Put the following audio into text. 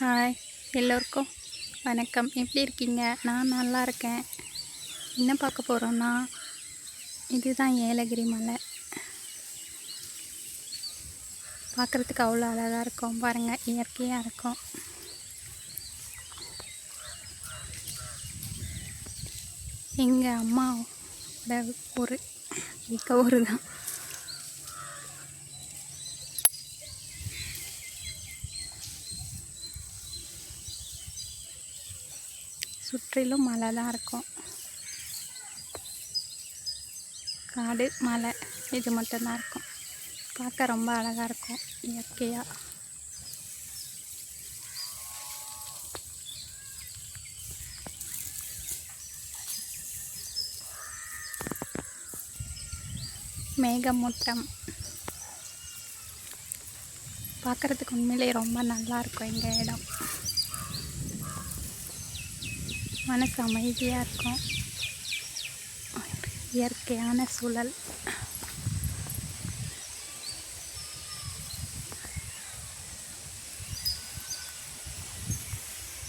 Hi, எல்லோருக்கும் வணக்கம். எப்படி இருக்கீங்க? நான் நல்லா இருக்கேன். என்ன பார்க்க போகிறோன்னா, இதுதான் ஏலகிரி மலை. பார்க்குறதுக்கு அவ்வளோ அழகாக இருக்கும். பாருங்கள், இயற்கையாக இருக்கும். எங்கள் அம்மாவோட ஊர் எங்கள் ஊர் தான். சுற்றிலும் மலை தான் இருக்கும். காடு, மலை இது மட்டும்தான் இருக்கும். பார்க்க ரொம்ப அழகாக இருக்கும் இயற்கையாக. மேகமூட்டம் பார்க்குறதுக்கு உண்மையிலே ரொம்ப நல்லாயிருக்கும். எங்கள் இடம் மனசு அமைதியாக இருக்கும். இயற்கையான சூழல்.